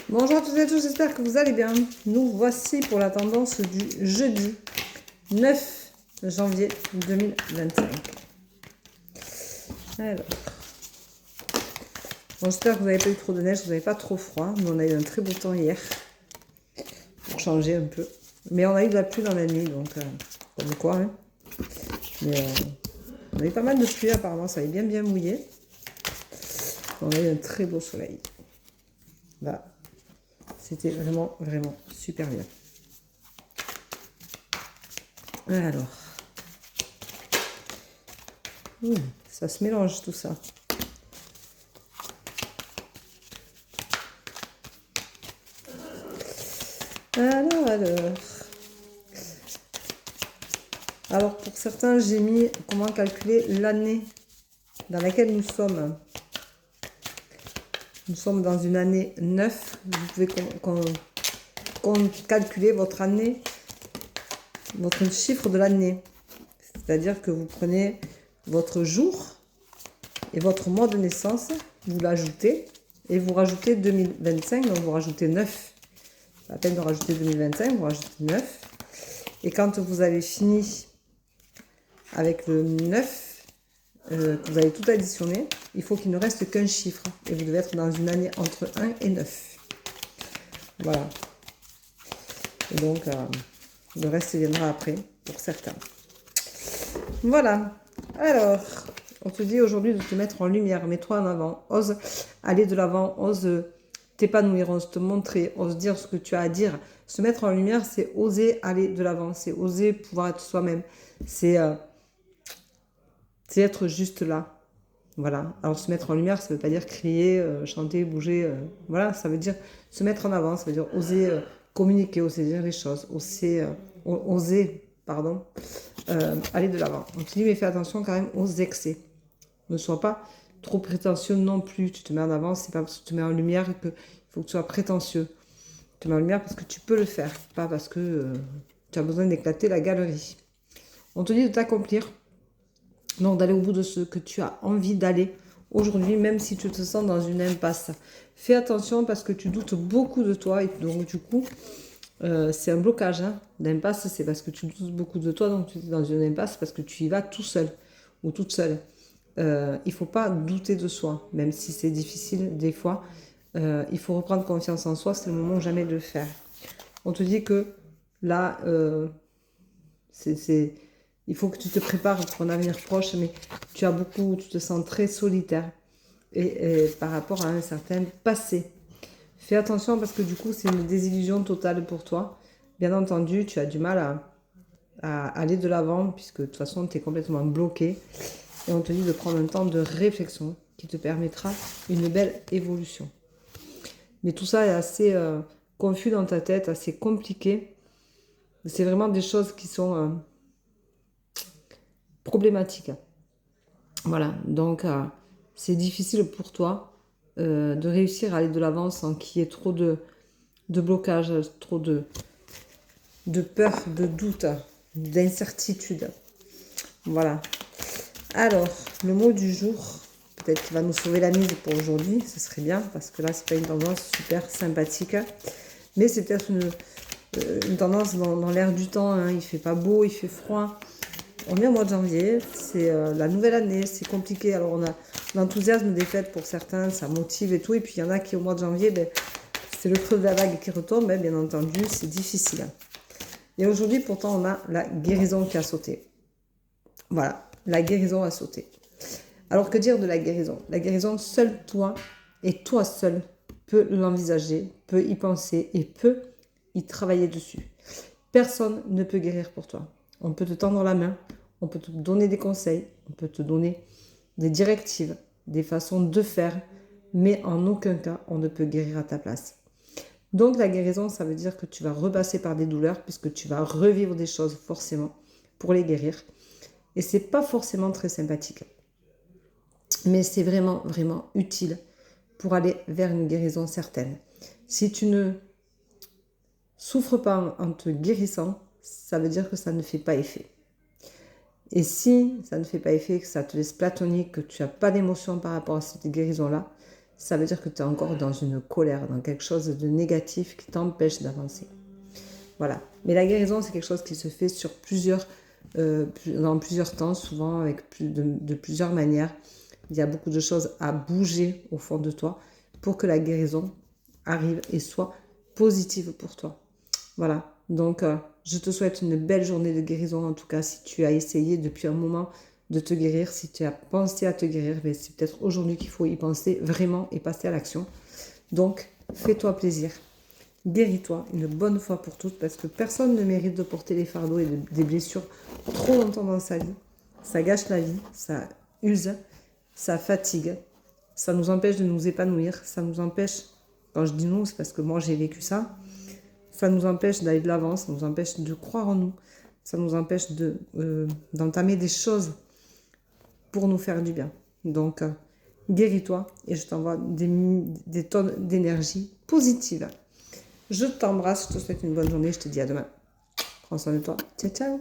Bonjour à toutes et à tous, j'espère que vous allez bien. Nous voici pour la tendance du jeudi 9 janvier 2025. Alors, bon, j'espère que vous n'avez pas eu trop de neige, vous n'avez pas trop froid. Nous, on a eu un très beau temps hier, pour changer un peu. Mais on a eu de la pluie dans la nuit, donc comme quoi. Hein. Mais, on a eu pas mal de pluie apparemment, ça avait bien mouillé. On a eu un très beau soleil. Là, c'était vraiment super bien. Alors, ça se mélange tout ça. Alors, pour certains, j'ai mis comment calculer l'année dans laquelle nous sommes. Nous sommes dans une année 9. Vous pouvez calculer votre année, votre chiffre de l'année. C'est-à-dire que vous prenez votre jour et votre mois de naissance, vous l'ajoutez et vous rajoutez 2025, donc vous rajoutez 9. Pas la peine de rajouter 2025, vous rajoutez 9. Et quand vous avez fini avec le 9, que vous avez tout additionné, il faut qu'il ne reste qu'un chiffre. Et vous devez être dans une année entre 1 et 9. Voilà. Et donc, le reste viendra après, pour certains. Voilà. Alors, on te dit aujourd'hui de te mettre en lumière. Mets-toi en avant. Ose aller de l'avant. Ose t'épanouir. Ose te montrer. Ose dire ce que tu as à dire. Se mettre en lumière, c'est oser aller de l'avant. C'est oser pouvoir être soi-même. C'est être juste là. Voilà. Alors, se mettre en lumière, ça ne veut pas dire crier, chanter, bouger. Voilà, ça veut dire se mettre en avant. Ça veut dire oser communiquer, oser dire les choses, oser aller de l'avant. On te dit, mais fais attention quand même aux excès. Ne sois pas trop prétentieux non plus. Tu te mets en avant, c'est pas parce que tu te mets en lumière qu'il faut que tu sois prétentieux. Tu te mets en lumière parce que tu peux le faire, pas parce que tu as besoin d'éclater la galerie. On te dit de t'accomplir. Donc d'aller au bout de ce que tu as envie d'aller aujourd'hui, même si tu te sens dans une impasse. Fais attention parce que tu doutes beaucoup de toi et donc du coup, c'est un blocage. Hein. L'impasse, c'est parce que tu doutes beaucoup de toi, donc tu es dans une impasse parce que tu y vas tout seul ou toute seule. Il ne faut pas douter de soi, même si c'est difficile des fois. Il faut reprendre confiance en soi, c'est le moment jamais de le faire. On te dit que là, il faut que tu te prépares pour un avenir proche, mais tu te sens très solitaire et par rapport à un certain passé. Fais attention parce que du coup, c'est une désillusion totale pour toi. Bien entendu, tu as du mal à aller de l'avant puisque de toute façon, tu es complètement bloqué. Et on te dit de prendre un temps de réflexion qui te permettra une belle évolution. Mais tout ça est assez confus dans ta tête, assez compliqué. C'est vraiment des choses qui sont problématiques. Voilà, donc c'est difficile pour toi de réussir à aller de l'avant sans qu'il y ait trop de blocage, trop de peur, de doute, d'incertitude. Voilà. Alors, le mot du jour, peut-être qu'il va nous sauver la mise pour aujourd'hui, ce serait bien, parce que là, c'est pas une tendance super sympathique, mais c'est peut-être une tendance dans l'air du temps, hein. Il fait pas beau, il fait froid. On est au mois de janvier, c'est la nouvelle année, c'est compliqué. Alors, on a l'enthousiasme des fêtes pour certains, ça motive et tout, et puis il y en a qui, au mois de janvier, c'est le creux de la vague qui retombe, bien entendu, c'est difficile. Et aujourd'hui, pourtant, on a la guérison qui a sauté. Voilà, la guérison a sauté. Alors, que dire de la guérison? La guérison, seul toi et toi seul peut l'envisager, peut y penser et peut y travailler dessus. Personne ne peut guérir pour toi. On peut te tendre la main, on peut te donner des conseils, on peut te donner des directives, des façons de faire, mais en aucun cas, on ne peut guérir à ta place. Donc la guérison, ça veut dire que tu vas repasser par des douleurs puisque tu vas revivre des choses forcément pour les guérir. Et c'est pas forcément très sympathique. Mais c'est vraiment utile pour aller vers une guérison certaine. Si tu ne souffres pas en te guérissant, ça veut dire que ça ne fait pas effet. Et si ça ne fait pas effet, que ça te laisse platonique, que tu n'as pas d'émotion par rapport à cette guérison-là, ça veut dire que tu es encore dans une colère, dans quelque chose de négatif qui t'empêche d'avancer. Voilà. Mais la guérison, c'est quelque chose qui se fait sur dans plusieurs temps, souvent avec de plusieurs manières. Il y a beaucoup de choses à bouger au fond de toi pour que la guérison arrive et soit positive pour toi. Voilà. Donc, je te souhaite une belle journée de guérison. En tout cas, si tu as essayé depuis un moment de te guérir, si tu as pensé à te guérir, c'est peut-être aujourd'hui qu'il faut y penser vraiment et passer à l'action. Donc, fais-toi plaisir. Guéris-toi une bonne fois pour toutes parce que personne ne mérite de porter les fardeaux et des blessures trop longtemps dans sa vie. Ça gâche la vie, ça use, ça fatigue, ça nous empêche de nous épanouir, ça nous empêche, quand je dis nous, c'est parce que moi j'ai vécu ça, ça nous empêche d'aller de l'avant, ça nous empêche de croire en nous, ça nous empêche d'entamer des choses pour nous faire du bien. Donc, guéris-toi et je t'envoie des tonnes d'énergie positive. Je t'embrasse, je te souhaite une bonne journée, je te dis à demain. Prends soin de toi. Ciao, ciao.